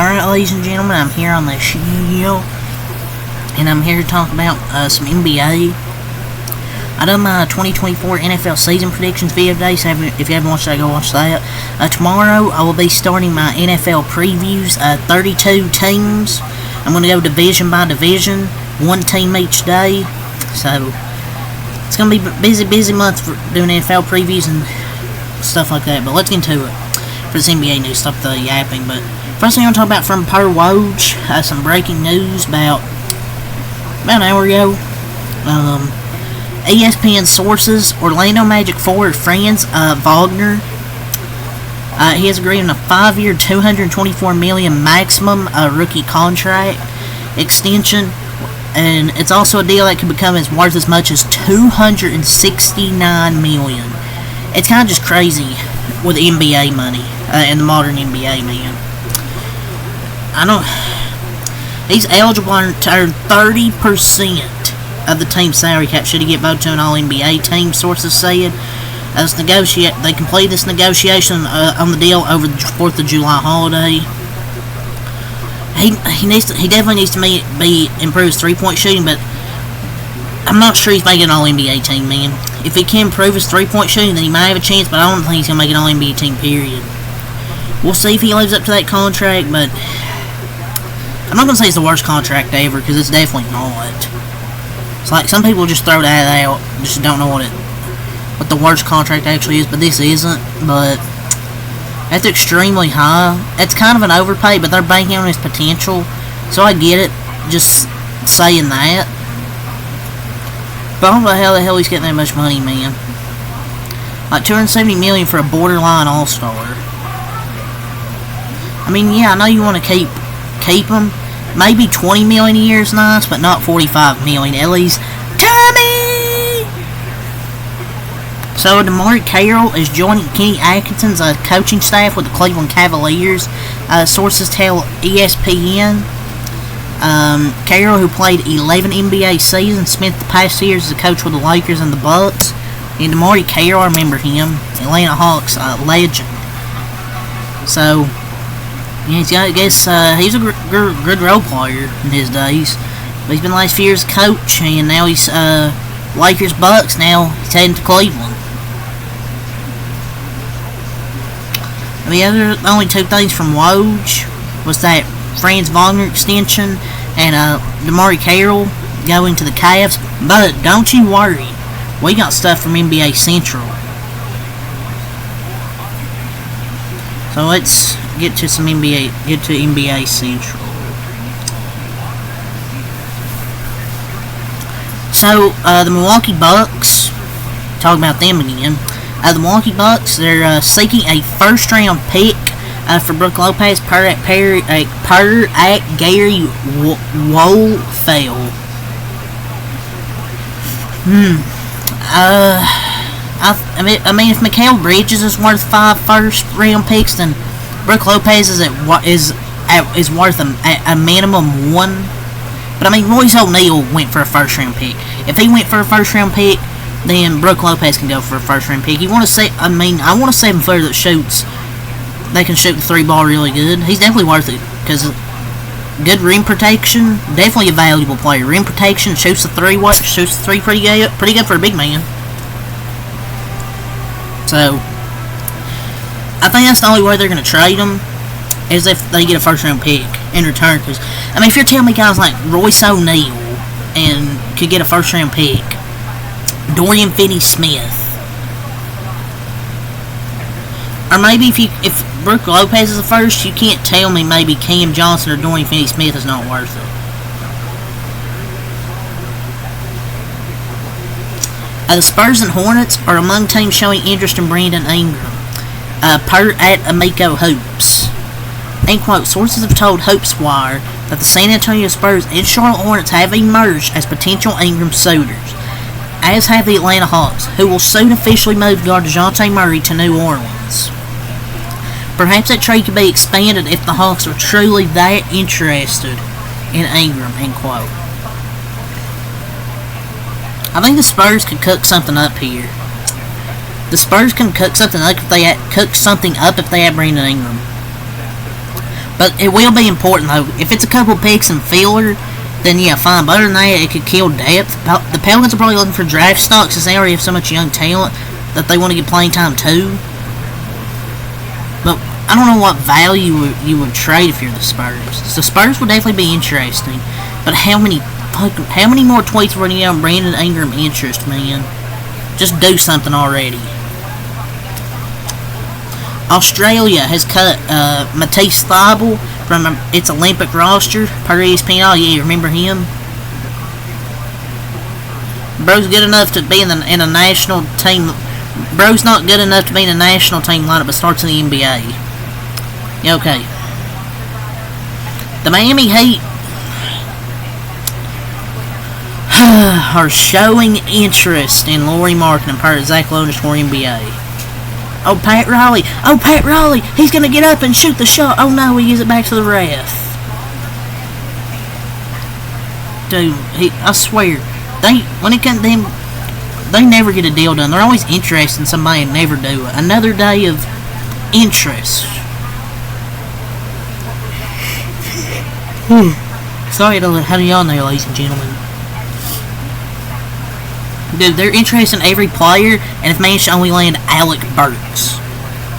Alright, ladies and gentlemen, I'm here on the show, and I'm here to talk about some NBA. I done my 2024 NFL season predictions video today, so if you haven't watched that, go watch that. Tomorrow, I will be starting my NFL previews, 32 teams. I'm going to go division by division, one team each day, so it's going to be a busy month for doing NFL previews and stuff like that, but let's get into it. For this NBA news, stop the yapping, but first thing I want to talk about from Per Woj, some breaking news about an hour ago. ESPN sources, Orlando Magic forward Franz Wagner, he has agreed on a 5-year, $224 million maximum rookie contract extension, and it's also a deal that could become worth as much as $269 million. It's kind of just crazy with NBA money and the modern NBA, man. He's eligible to earn 30% of the team's salary cap should he get voted to an All-NBA team, sources said. They completed this negotiation on the deal over the 4th of July holiday. He definitely needs to be improve his three-point shooting, but I'm not sure he's making an All-NBA team, man. If he can improve his three-point shooting, then he might have a chance, but I don't think he's going to make an All-NBA team, period. We'll see if he lives up to that contract, but I'm not going to say it's the worst contract ever, because it's definitely not. It's like some people just throw that out, just don't know what the worst contract actually is, but this isn't. But that's extremely high. It's kind of an overpay, but they're banking on his potential, so I get it, just saying that. But I don't know how the hell he's getting that much money, man. Like $270 million for a borderline all-star. I mean, yeah, I know you want to keep him. Maybe $20 million a year is nice, but not $45 million. At least, Tommy! So, DeMarre Carroll is joining Kenny Atkinson's coaching staff with the Cleveland Cavaliers. Sources tell ESPN. Carroll, who played 11 NBA seasons, spent the past 2 years as a coach with the Lakers and the Bucks. And DeMarre Carroll, I remember him, Atlanta Hawks legend. So, yeah, I guess he's a good role player in his days. But he's been the last few years coach, and now he's Lakers Bucks. Now he's heading to Cleveland. I mean, the only two things from Woj was that Franz Wagner extension and DeMarre Carroll going to the Cavs. But don't you worry, we got stuff from NBA Central. So let's get to NBA Central. So the Milwaukee Bucks, talking about them again. The Milwaukee Bucks, they're seeking a first-round pick for Brook Lopez per at Gary Wolfeld. I mean, if Mikal Bridges is worth 5 first-round picks, then Brook Lopez is worth a minimum 1. But I mean, Royce O'Neal went for a first-round pick. If he went for a first-round pick, then Brook Lopez can go for a first-round pick. I want a 7-footer that can shoot the 3-ball really good. He's definitely worth it because good rim protection, definitely a valuable player. Rim protection, shoots the 3 pretty good for a big man. So, I think that's the only way they're going to trade him, is if they get a first-round pick in return. Because, I mean, if you're telling me guys like Royce O'Neal and could get a first-round pick, Dorian Finney-Smith, or maybe if Brook Lopez is the first, you can't tell me maybe Cam Johnson or Dorian Finney-Smith is not worth it. The Spurs and Hornets are among teams showing interest in Brandon Ingram, per at Amico Hoops. End quote. Sources have told HoopsWire that the San Antonio Spurs and Charlotte Hornets have emerged as potential Ingram suitors, as have the Atlanta Hawks, who will soon officially move guard DeJounte Murray to New Orleans. Perhaps that trade could be expanded if the Hawks are truly that interested in Ingram. End quote. I think the Spurs could cook something up here. The Spurs can cook something up if they had Brandon Ingram. But it will be important, though. If it's a couple picks and filler, then yeah, fine. But other than that, it could kill depth. The Pelicans are probably looking for draft stocks since they already have so much young talent that they want to get playing time too. But I don't know what value you would trade if you're the Spurs. The Spurs would definitely be interesting. But how many more tweets were you on Brandon Ingram interest, man? Just do something already. Australia has cut Matisse Thybulle from its Olympic roster per ESPN. Oh yeah, remember him? Bro's good enough to be in a national team. Bro's not good enough to be in a national team lineup, but starts in the NBA. Yeah, okay. The Miami Heat are showing interest in Lauri Markkanen per Zach Lone's for NBA. Oh, Pat Riley. Oh, Pat Riley. He's going to get up and shoot the shot. Oh, no, he gives it back to the ref. Dude, I swear, they never get a deal done. They're always interested in somebody and never do it. Another day of interest. Sorry to have you on there, ladies and gentlemen. Dude, they're interested in every player, and if managed to only land Alec Burks.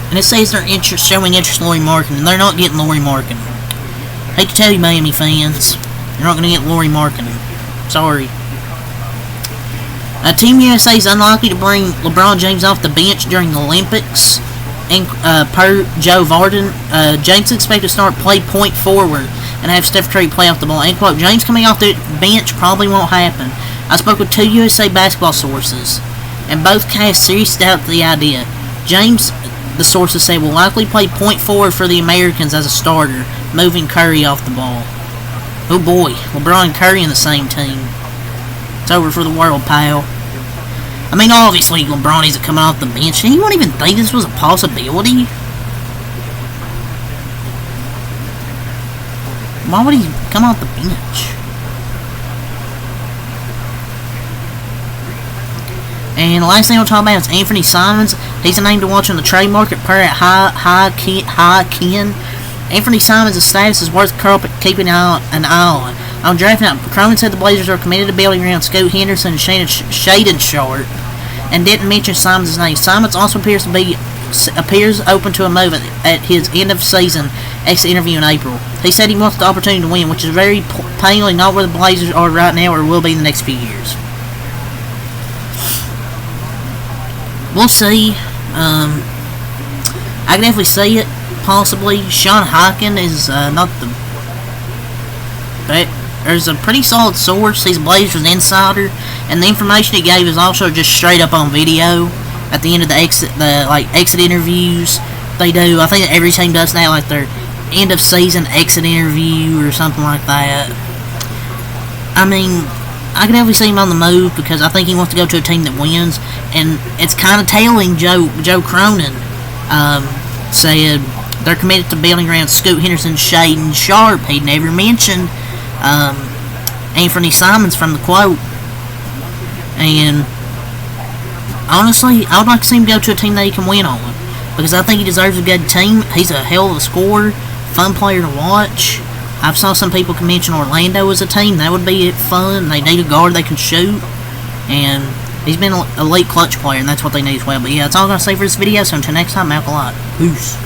And it says they're showing interest in Lauri Markkanen, and they're not getting Lauri Markkanen. Hate to tell you, Miami fans, you're not going to get Lauri Markkanen. Sorry. Team USA is unlikely to bring LeBron James off the bench during the Olympics. And per Joe Vardon, James is expected to play point forward and have Steph Curry play off the ball. And quote, James coming off the bench probably won't happen. I spoke with 2 USA basketball sources, and both cast serious doubt to the idea. James, the sources say, will likely play point forward for the Americans as a starter, moving Curry off the ball. Oh boy, LeBron and Curry in the same team. It's over for the world, pal. I mean, obviously LeBron isn't coming off the bench. He won't even think this was a possibility. Why would he come off the bench? And the last thing I'll talk about is Anthony Simons. He's a name to watch on the trade market per at High Ken. Anthony Simons' status is worth keeping an eye on. On drafting out, Cronin said the Blazers are committed to building around Scoot Henderson and Shaedon Sharpe, and didn't mention Simons' name. Simons also appears open to a move at his end of season exit interview in April. He said he wants the opportunity to win, which is very plainly not where the Blazers are right now or will be in the next few years. We'll see. I can definitely see it, possibly. Sean Highkin is not the... But there's a pretty solid source. He's a Blazers insider, and the information he gave is also just straight up on video at the end of the exit interviews they do. I think every team does that, like their end of season exit interview or something like that. I mean, I can definitely see him on the move because I think he wants to go to a team that wins, and it's kind of telling. Joe Cronin said they're committed to building around Scoot Henderson, Shaedon Sharpe. He never mentioned Anthony Simons from the quote. And honestly, I would like to see him go to a team that he can win on, because I think he deserves a good team. He's a hell of a scorer, fun player to watch. I've saw some people can mention Orlando as a team. That would be fun. They need a guard they can shoot. And he's been an elite clutch player, and that's what they need as well. But yeah, that's all I'm going to say for this video. So until next time, Malcolm. Peace.